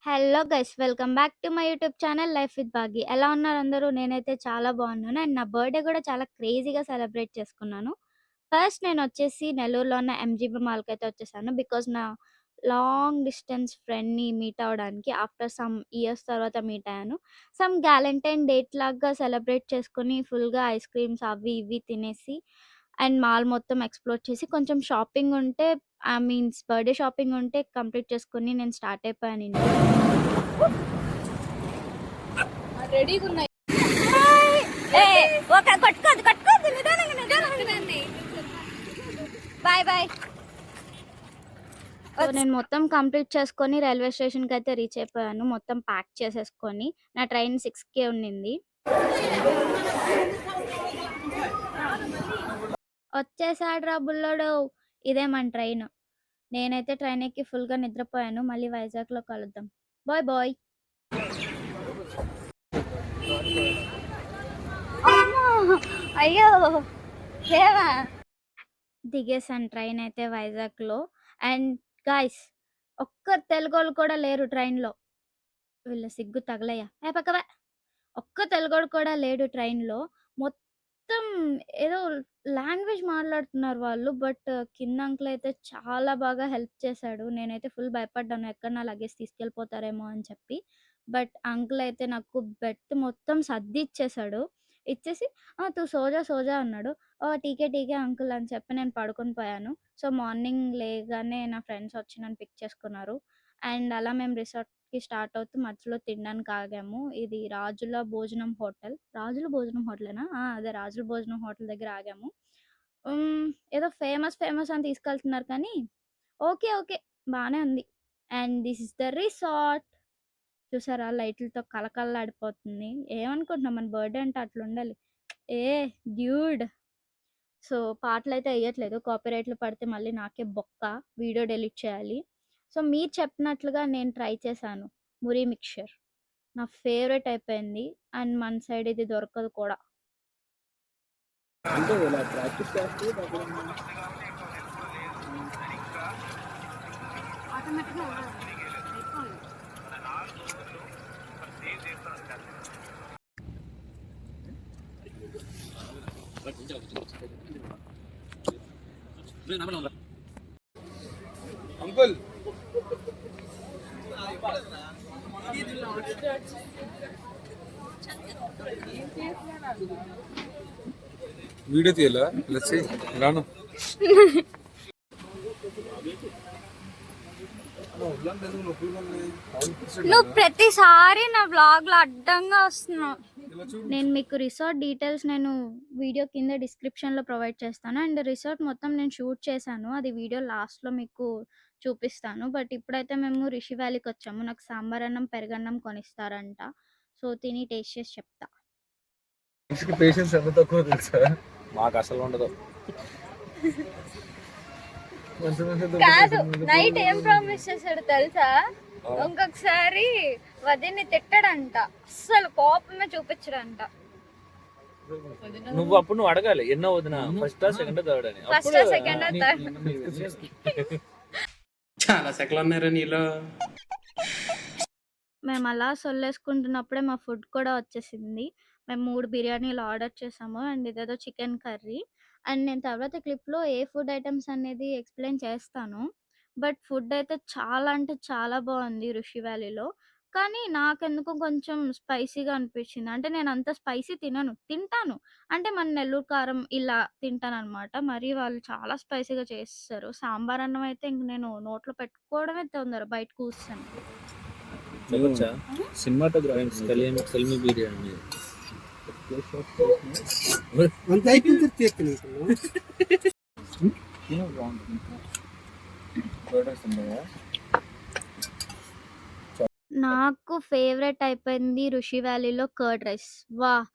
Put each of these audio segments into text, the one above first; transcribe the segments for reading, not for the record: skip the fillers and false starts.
Hello guys, welcome back to my YouTube channel life with Baaghi. ఎలా ఉన్నారు అందరూ? నేనైతే చాలా బాగున్నాను. అండ్ నా బర్త్డే కూడా చాలా క్రేజీగా సెలబ్రేట్ చేసుకున్నాను. ఫస్ట్ నేను వచ్చేసి నెల్లూరులో ఉన్న ఎంజీబీ మాల్కి అయితే వచ్చేసాను. బికాజ్ నా లాంగ్ డిస్టెన్స్ ఫ్రెండ్ని మీట్ అవ్వడానికి ఆఫ్టర్ సమ్ ఇయర్స్ తర్వాత మీట్ అయ్యాను. సమ్ గ్యాలంటైన్ డేట్ లాగా సెలబ్రేట్ చేసుకొని ఫుల్గా ఐస్ క్రీమ్స్ అవి ఇవి తినేసి అండ్ మాల్ మొత్తం ఎక్స్ప్లోర్ చేసి కొంచెం షాపింగ్ ఉంటే మీన్స్ బర్త్‌డే షాపింగ్ ఉంటే కంప్లీట్ చేసుకొని నేను స్టార్ట్ అయిపోయాను ఇంటికి. రెడీగున్నాయి. కొట్టుకోద్దు నిదానంగా. Bye bye. సో నేను మొత్తం కంప్లీట్ చేసుకొని రైల్వే స్టేషన్‌కి అయితే రీచ్ అయిపోయాను. మొత్తం ప్యాక్ చేసేసుకొని. నా ట్రైన్ 6కే ఉండింది. వచ్చేసాడురా బుల్లోడు. ఇదే మన ట్రైన్. నేనైతే ట్రైన్ ఎక్కి ఫుల్‌గా నిద్రపోయాను. మళ్ళీ వైజాగ్‌లో కలుద్దాం. Bye bye. అయ్యో లేవా. దిగేసాను ట్రైన్ అయితే వైజాగ్‌లో. అండ్ గాయ్స్, ఒక్క తెలుగోళ్ళు కూడా లేరు ట్రైన్‌లో. వీళ్ళ సిగ్గు తగలయ్యా. పక్కవా. ఒక్క తెలుగోడు కూడా లేడు ట్రైన్‌లో. మొత్తం ఏదో లాంగ్వేజ్ మాట్లాడుతున్నారు వాళ్ళు. బట్ కింద అంకుల్ అయితే చాలా బాగా హెల్ప్ చేశాడు. నేనైతే ఫుల్ భయపడ్డాను. ఎక్కడ నా లగేజ్ తీసుకెళ్ళిపోతారేమో అని చెప్పి. బట్ అంకుల్ అయితే నాకు బెర్త్ మొత్తం సర్ది ఇచ్చేసాడు. ఇచ్చేసి "తూ సోజా సోజా" అన్నాడు. టీకే టీకే అంకుల్ అని చెప్పి నేను పడుకొని పోయాను. సో మార్నింగ్ లేగానే నా ఫ్రెండ్స్ వచ్చి నన్ను పిక్ చేసుకున్నారు. అండ్ అలా మేము రిసార్ట్‌కి స్టార్ట్ అవుతూ మధ్యలో తినడానికి ఆగాము. ఇది రాజుల భోజనం హోటల్. రాజుల భోజనం హోటలేనా? అదే రాజుల భోజనం హోటల్ దగ్గర ఆగాము. ఏదో ఫేమస్ ఫేమస్ అని తీసుకెళ్తున్నారు కానీ ఓకే. ఓకే. బానే ఉంది. And this is the resort. చూసారా లైట్‌లతో కళకళలాడిపోతుంది. ఏమనుకుంటున్నావు మన బర్త్‌డే అంటే అట్లుండాలి. ఏ డ్యూడ్. సో పాటలైతే ఎయట్లేదు. కాపీరైట్‌లు పడితే మళ్ళీ నాకే బొక్క. వీడియో డిలీట్ చేయాలి. సో మీరు చెప్పినట్లుగా నేను ట్రై చేశాను. మురి మిక్చర్. నా ఫేవరెట్ అయిపోయింది. అండ్ మన సైడ్ ఇది దొరకదు కూడా. అంటే ఇలా ప్రాక్టీస్ చేస్తే అంకుల్ వీడియో తీయాలా రాను నువ్వు ప్రతిసారి నా వ్లాగ్‌లో అడ్డంగా వస్తున్నావు. నేను మీకు రిసార్ట్ డీటెయిల్స్ నేను వీడియో కింద డిస్క్రిప్షన్‌లో ప్రొవైడ్ చేస్తాను. అండ్ రిసార్ట్ మొత్తం నేను షూట్ చేశాను. అది వీడియో లాస్ట్‌లో మీకు చూపిస్తాను. బట్ ఇప్పుడైతే మేము రిషి వ్యాలీకి వచ్చాము. నాకు సాంబార్ అన్నం, పెరుగన్నం కొనిస్తారంట. సో తిని టేస్ట్ చేసి చెప్తా. పేషెన్స్ ఎంత తక్కువ తెలుసా? మాకు అసలు ఉండదు. కాదు, నైట్ ఏం ప్రామిస్ చేశాడు తెలుసా? ఇంకొకసారి వదిన్ని తిట్టడంట. అస్సలు కోపమే చూపించడంట. నువ్వు అడగాలి ఎన్నో వదిన, ఫస్ట్ సెకండ్ థర్డ్ అని. First second third. చాలా సెకలు ఉన్నారా నీలో? మేము అలా సొల్లేసుకుంటున్నప్పుడే మా ఫుడ్ కూడా వచ్చేసింది. మేము 3 బిర్యానీలు ఆర్డర్ చేసాము. అండ్ ఇదేదో చికెన్ కర్రీ. అండ్ నేను తర్వాత క్లిప్‌లో ఏ ఫుడ్ ఐటెమ్స్ అనేది ఎక్స్‌ప్లెయిన్ చేస్తాను. బట్ ఫుడ్ అయితే చాలా అంటే చాలా బాగుంది రుషి వ్యాలీలో. కానీ నాకెందుకో కొంచెం స్పైసీగా అనిపించింది. అంటే నేను అంత స్పైసీ తినను. తింటాను. అంటే మన నెల్లూరు కారం ఇలా తింటాననమాట. మరి వాళ్ళు చాలా స్పైసీగా చేసేసారు. సాంబార్ అన్నం అయితే ఇంక నేను నోట్లో పెట్టుకోవడమే తొందర బయట కూర్చొని. సినిమాటోగ్రాఫీ కల్మి బిర్యానీ అంత అయిపోయింది. నాకు ఫేవరెట్ అయిపోయింది రుషి వ్యాలీలో కర్డ్ రైస్. వాహ్!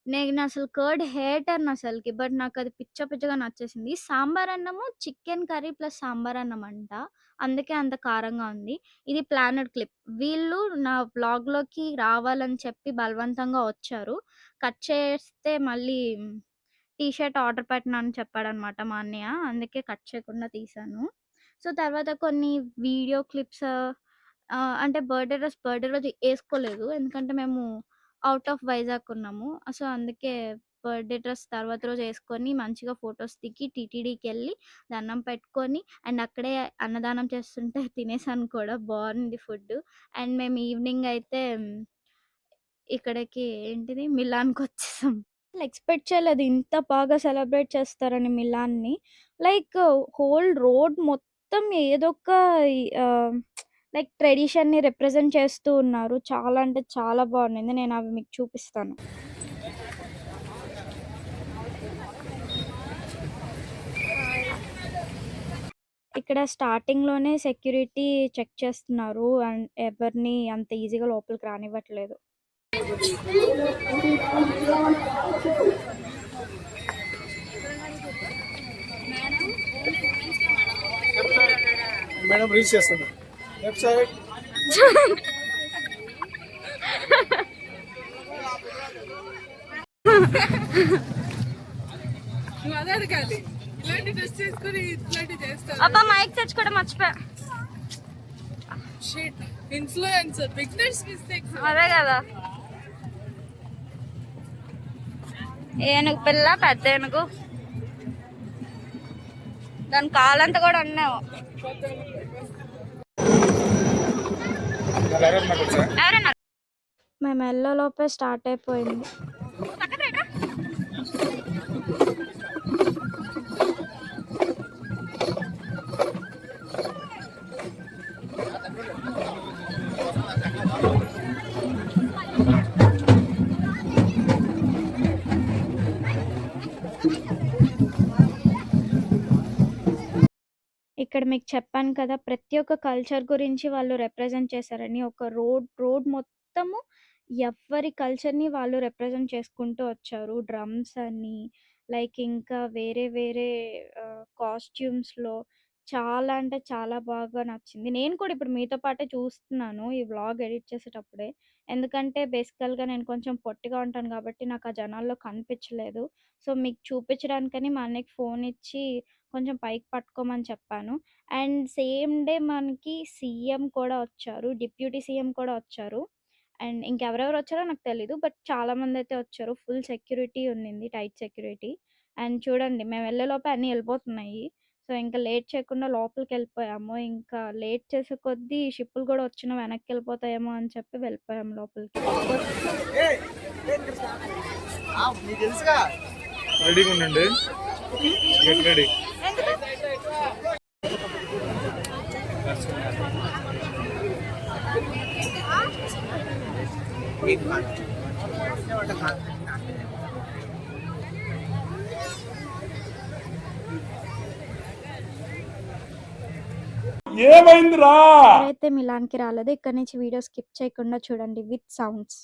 నేను అసలు కర్డ్ హేటర్‌ని అసలకి. బట్ నాకది పిచ్చ పిచ్చగా నచ్చేసింది. సాంబార్ అన్నము చికెన్ కర్రీ ప్లస్ సాంబార్ అన్నం అంట. అందుకే అంత కారంగా ఉంది. ఇది ప్లానెడ్ క్లిప్. వీళ్ళు నా వ్లాగ్‌లోకి రావాలని చెప్పి బలవంతంగా వచ్చారు. కట్ చేస్తే మళ్ళీ టీ షర్ట్ ఆర్డర్ పెట్టను అని చెప్పాడనమాట మా అన్నయ్య. అందుకే కట్ చేయకుండా తీశాను. సో తర్వాత కొన్ని వీడియో క్లిప్స్ అంటే బర్త్‌డే రోజు ఏసుకోలేదు. ఎందుకంటే మేము ఔట్ ఆఫ్ వైజాగ్ ఉన్నాము. సో, అందుకే బర్త్‌డే డ్రెస్ తర్వాత రోజు ఏసుకొని మంచిగా ఫోటోస్ దిగి టీటీడీకెళ్ళి దండం పెట్టుకొని అండ్ అక్కడే అన్నదానం చేస్తుంటే తినేసాను కూడా. బావుంది ఫుడ్డు. అండ్ మేము ఈవినింగ్ అయితే ఇక్కడికి ఏంటిది మిలాన్‌కొచ్చేసాం. అసలు ఎక్స్‌పెక్ట్ చేయలేదు ఇంత బాగా సెలబ్రేట్ చేస్తారని మిలాన్‌ని. లైక్ హోల్ రోడ్ మొత్తం ఏదో ఒక ఆహ్, లైక్ ట్రెడిషన్‌ని రిప్రజెంట్ చేస్తూ ఉన్నారు. చాలా అంటే చాలా బావుండింది. నేను అవి మీకు చూపిస్తాను. ఇక్కడ స్టార్టింగ్‌లోనే సెక్యూరిటీ చెక్ చేస్తున్నారు. అండ్ ఎవరిని అంత ఈజీగా లోపలికి రానివ్వట్లేదు. మేడం రీచ్ చేస్తుంది లెఫ్ట్ సైడ్. నువ్వు అదే అడగాలి. ఇలాంటి డ్రెస్ చేసుకుని ఇట్లాంటి చేస్తావు. అబ్బా మైక్ తెచ్చుకోవడం మర్చిపోయా. Shit influencer beginners mistakes. అదే కదా. ఏనుగు పిల్ల పెద్ద ఏనుగు. దాని కాలంతా కూడా అన్నావు. ఎవరన్నా మేము వెళ్ళలోపే స్టార్ట్ అయిపోయింది. ఇక్కడ మీకు చెప్పాను కదా! ప్రతి ఒక్క కల్చర్ గురించి వాళ్ళు రిప్రజెంట్ చేశారని. ఒక రోడ్ మొత్తము ఎవ్వరి కల్చర్‌ని వాళ్ళు రిప్రజెంట్ చేసుకుంటూ వచ్చారు. డ్రమ్స్ అని, లైక్ ఇంకా వేరే వేరే కాస్ట్యూమ్స్‌లో చాలా అంటే చాలా బాగా నచ్చింది. నేను కూడా ఇప్పుడు మీతో పాటే చూస్తున్నాను ఈ వ్లాగ్ ఎడిట్ చేసేటప్పుడే. ఎందుకంటే బేసికల్‌గా నేను కొంచెం పొట్టిగా ఉంటాను కాబట్టి నాకు ఆ జనాల్లో కనిపించలేదు. సో, మీకు చూపించడానికని మా అన్నయ్యకి ఫోన్ ఇచ్చి కొంచెం పైకి పట్టుకోమని చెప్పాను. అండ్ సేమ్ డే మనకి సీఎం కూడా వచ్చారు. డిప్యూటీ సీఎం కూడా వచ్చారు. అండ్ ఇంకెవరెవరు వచ్చారో నాకు తెలీదు. బట్ చాలామందైతే వచ్చారు. ఫుల్ సెక్యూరిటీ ఉన్నింది. Tight security. అండ్ చూడండి మేము వెళ్ళేలోపే అన్నీ వెళ్ళిపోతున్నాయి. సో, ఇంకా లేట్ చేయకుండా లోపలికెళ్ళిపోయాము. ఇంకా లేట్ చేసే కొద్దీ షిప్పులు కూడా వచ్చినా వెనక్కెళ్ళిపోతాయేమో అని చెప్పి వెళ్ళిపోయాం లోపలికి. రెడీగా ఉండండి. Get ready. ఏమైందిరా? ఎవరైతే మిలాన్‌కి రాలేదో ఇక్కడి నుంచి వీడియో స్కిప్ చేయకుండా చూడండి విత్ సౌండ్స్.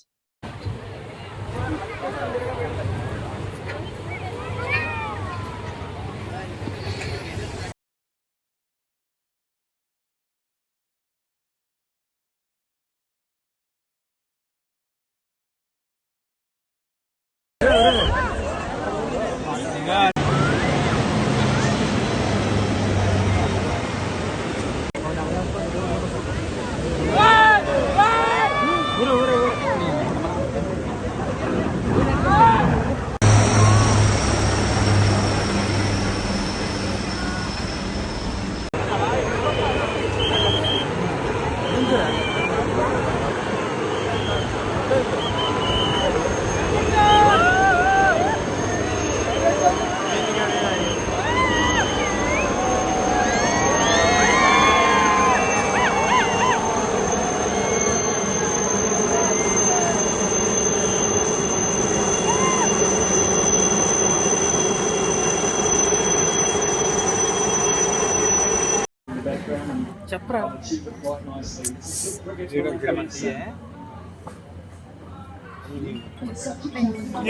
చెప్పరా.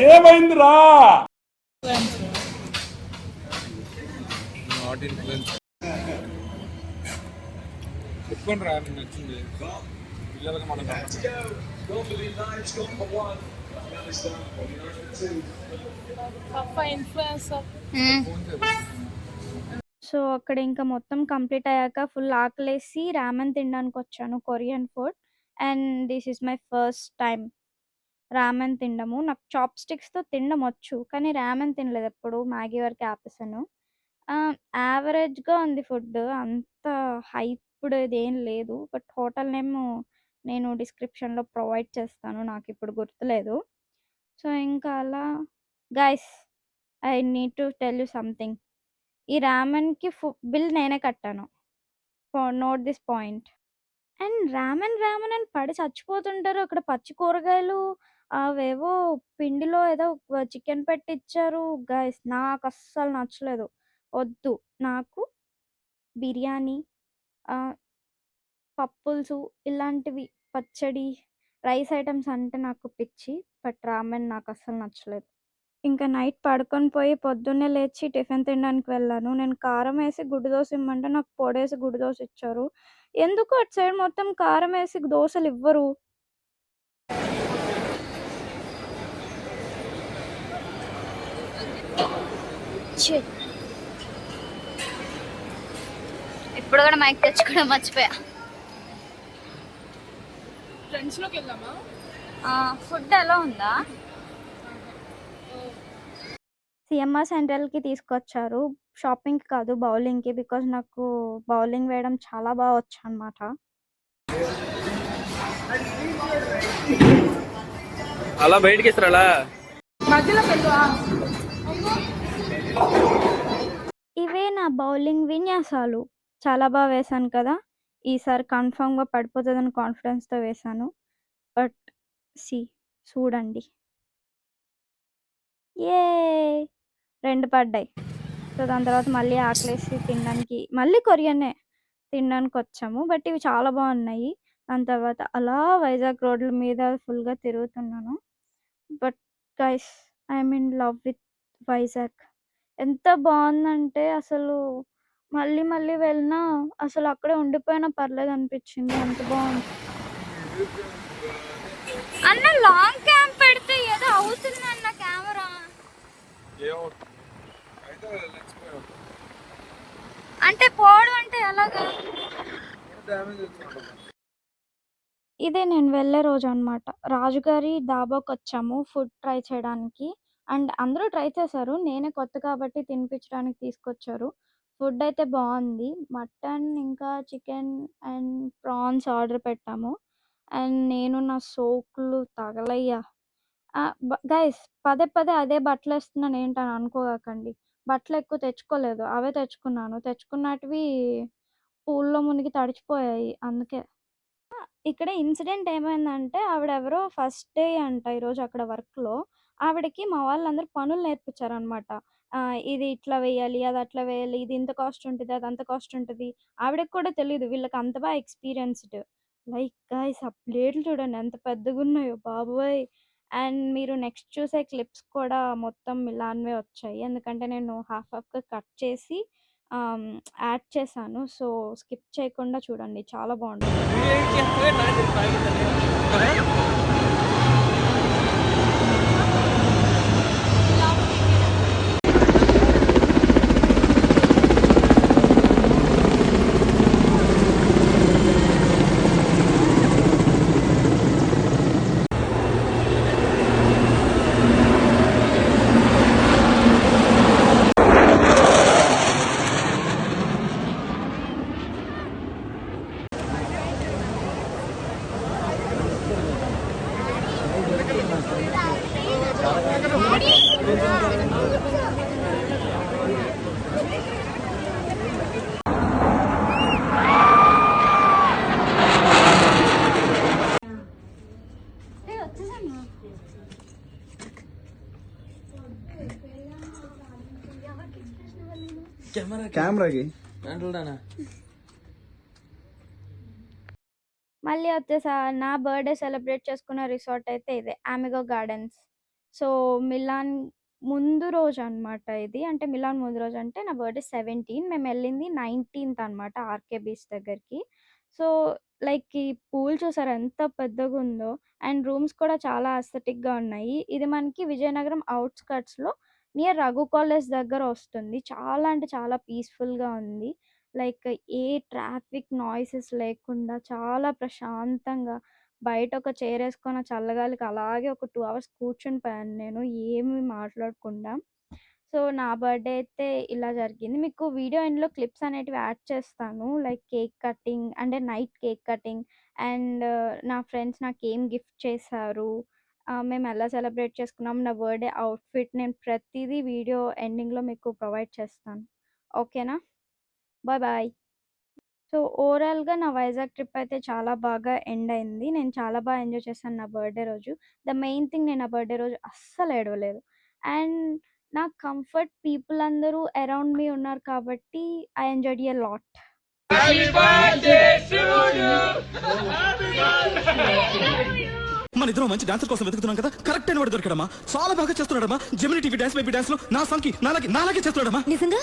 ఏమైందిరా? Not influence. చెప్పుకొని రా నీకు నచ్చింది పిల్లలకి మనం ఇన్ఫ్లుయెన్సర్. సో, అక్కడ ఇంకా మొత్తం కంప్లీట్ అయ్యాక ఫుల్ ఆకలేసి రామెన్ తినడానికొచ్చాను Korean food. And this is my first time ramen తినడము. నాకు చాప్ స్టిక్స్‌తో తినడం వచ్చు. కానీ రామెన్ తినలేదెప్పుడు. మ్యాగీ వరకే ఆపేసాను. యావరేజ్‌గా ఉంది ఫుడ్. అంత హైప్‌డ్‌దేం లేదు. బట్ హోటల్ నేమ్ నేను డిస్క్రిప్షన్‌లో ప్రొవైడ్ చేస్తాను. నాకిప్పుడు గుర్తులేదు. సో, ఇంకా అలా guys I need to tell you something. ఈ రామెన్‌కి బిల్ నేనే కట్టాను. Note this point. అండ్ రామెన్ అని పడి చచ్చిపోతుంటారు. అక్కడ పచ్చి కూరగాయలు అవేవో పిండిలో ఏదో చికెన్ పెట్టిచ్చారు. గైస్ నాకస్సలు నచ్చలేదు. వద్దు. నాకు బిర్యానీ, ఆహ్, పప్పులుసు ఇలాంటివి పచ్చడి, రైస్ ఐటెమ్స్ అంటే నాకు పిచ్చి. బట్ రామెన్ నాకస్సలు నచ్చలేదు. ఇంకా నైట్ పడుకొని పోయి పొద్దున్నే లేచి టిఫిన్ తినడానికి వెళ్ళాను. నేను కారమేసి గుడ్డు దోస ఇమ్మంటే నాకు పొడేసి గుడ్డు దోస ఇచ్చారు. ఎందుకో అటు సైడ్ మొత్తం కారమేసి దోసలివ్వరు. ఛీ! ఇప్పుడు కూడా మైక్ తెచ్చుకోవడం మర్చిపోయా. ఫ్రెండ్స్లోకి వెళ్దామా? ఫుడ్ ఎలా ఉందా? సీఎంఆర్ సెంట్రల్‌కి తీసుకొచ్చారు. షాపింగ్‌కి కాదు బౌలింగ్‌కి. బికాజ్ నాకు బౌలింగ్ వేయడం చాలా బా వచ్చనమాట. అలా బయటికి ఇస్తారా? మధ్యలోకి వెళ్దామా? ఇవే నా బౌలింగ్ విన్యాసాలు. చాలా బా వేశాను కదా! ఈసారి కన్ఫర్మ్‌గా పడిపోతదని కాన్ఫిడెన్స్‌తో వేశాను. బట్ చూడండి. యేయ్! 2 పడ్డాయి. సో, దాని తర్వాత మళ్ళీ ఆకలేసి తినడానికి మళ్ళీ కొరియనే తినడానికొచ్చాము. బట్ ఇవి చాలా బావున్నాయి. దాని తర్వాత అలా వైజాగ్ రోడ్ల మీద ఫుల్‌గా తిరుగుతున్నాను. But guys I'm in love with Vizag. ఎంత బావుందంటే అసలు మళ్ళీ మళ్ళీ వెళ్ళినా అసలు అక్కడే ఉండిపోయినా పర్లేదనిపించింది. అంత బావుంది. అన్న లాంగ్ క్యామ్ పెడితే ఏదో అవుతుందన్న కెమెరా. అంటే పోవడం అంటే ఎలాగా? ఇదే నేను వెళ్ళే రోజనమాట. రాజుగారి డాబాకొచ్చాము ఫుడ్ ట్రై చేయడానికి. అండ్ అందరూ ట్రై చేశారు. నేనే కొత్త కాబట్టి తినిపించడానికి తీసుకొచ్చారు. ఫుడ్ అయితే బావుంది. మటన్ ఇంకా చికెన్ అండ్ ప్రాన్స్ ఆర్డర్ పెట్టాము. అండ్ నేను నా సోకులు తగలయ్యా! గైస్ పదే పదే అదే బట్టలేస్తున్నాను ఏంటని అనుకోకండి. బట్టలెక్కువ తెచ్చుకోలేదు. అవే తెచ్చుకున్నాను. తెచ్చుకున్నటివి పూల్‌లో మునిగి తడిచిపోయాయి అందుకే. ఇక్కడ ఇన్సిడెంట్ ఏమైందంటే ఆవిడెవరో ఫస్ట్ డే అంట ఈరోజు అక్కడ వర్క్‌లో. ఆవిడకి మా వాళ్ళందరూ పనులు నేర్పించారనమాట. ఇది ఇట్లా వేయాలి, అది అట్లా వేయాలి, ఇది ఇంత కాస్ట్ ఉంటది, అది అంత కాస్ట్ ఉంటది. ఆవిడకి కూడా తెలీదు. వీళ్ళకి అంత ఎక్స్‌పీరియన్స్‌డ్. లైక్ గైస్ ఆ ప్లేట్లు చూడండి ఎంత పెద్దగున్నాయో బాబోయ్! అండ్ మీరు నెక్స్ట్ చూసే క్లిప్స్ కూడా మొత్తం ఇలానే వచ్చాయి. ఎందుకంటే నేను హాఫ్ హాఫ్‌గా కట్ చేసి యాడ్ చేశాను. సో, స్కిప్ చేయకుండా చూడండి. చాలా బావుంటది. కెమెరాకి మళ్ళీ వచ్చేసా నా బర్త్‌డే సెలబ్రేట్ చేసుకున్న రిసార్ట్ అయితే ఇదే. Amigo gardens. సో, మిలాన్ ముందు రోజనమాట ఇది. అంటే మిలాన్ ముందు రోజంటే నా బర్త్‌డే 17 మేమెళ్ళింది 19థ్ అనమాట ఆర్‌కే బీచ్ దగ్గరికి. సో, లైక్ ఈ పూల్ చూసారా ఎంత పెద్దగుందో. అండ్ రూమ్స్ కూడా చాలా అస్థెటిక్‌గా ఉన్నాయి. ఇది మనకి విజయనగరం ఔట్‌స్కర్ట్స్‌లో నియర్ రఘు కాలేజ్ దగ్గర వస్తుంది. చాలా అంటే చాలా పీస్‌ఫుల్‌గా ఉంది. లైక్ ఏ ట్రాఫిక్ నాయిసెస్ లేకుండా చాలా ప్రశాంతంగా బయట ఒక చైర్ ఏసుకొని ఆ చల్లగాలికి అలాగే ఒక 2 అవర్స్ కూర్చునిపోయాను నేను ఏమి మాట్లాడకుండా. సో, నా బర్త్‌డే అయితే ఇలా జరిగింది. మీకు వీడియో ఎండ్‌లో క్లిప్స్ అనేటివి యాడ్ చేస్తాను. లైక్ కేక్ కటింగ్ అంటే నైట్ కేక్ కటింగ్ అండ్ నా ఫ్రెండ్స్ నాకేం గిఫ్ట్ చేశారు. మేమెలా సెలబ్రేట్ చేసుకున్నాం, నా బర్త్‌డే అవుట్‌ఫిట్ నేను ప్రతీదీ వీడియో ఎండింగ్‌లో మీకు ప్రొవైడ్ చేస్తాను. ఓకేనా? Bye bye. సో, ఓవరాల్‌గా నా వైజాగ్ ట్రిప్ అయితే చాలా బాగా ఎండ్ అయింది. నేను చాలా ఎంజాయ్ చేశాను నా బర్త్‌డే రోజు. ద మెయిన్ థింగ్ నేను నా బర్త్‌డే రోజు అస్సలు ఏడవలేదు. అండ్ నా కంఫర్ట్ పీపుల్ అందరూ అరౌండ్ మీ ఉన్నారు కాబట్టి ఐ ఎంజాయ్డ్ ఎ లాట్. మన ఇద్దరం మంచి డాన్సర్ కోసం వెతుకుతున్నాం కదా, కరెక్ట్ అయిన వాడు దొరికాడమ్మా. చాలా బాగా చేస్తున్నాడమ్మా. Gemini TV dance baby dance లో నా సంకి నాలాగే చేస్తున్నాడమ్మా. నిజంగా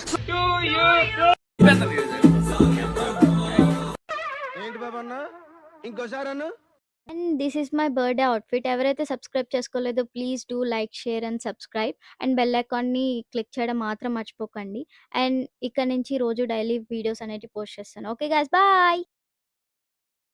ఏంటి బాబా అన్న ఇంకోసారి అన్న. And this is my birthday outfit. ఎవరైతే సబ్స్క్రైబ్ చేసుకోలేదో please do like, share and subscribe. And bell ఐకాన్‌ని క్లిక్ చేయడం మాత్రం మర్చిపోకండి. అండ్ ఇక నుంచి రోజు డైలీ వీడియోస్ అనేటివి పోస్ట్ చేస్తాను. Okay guys bye.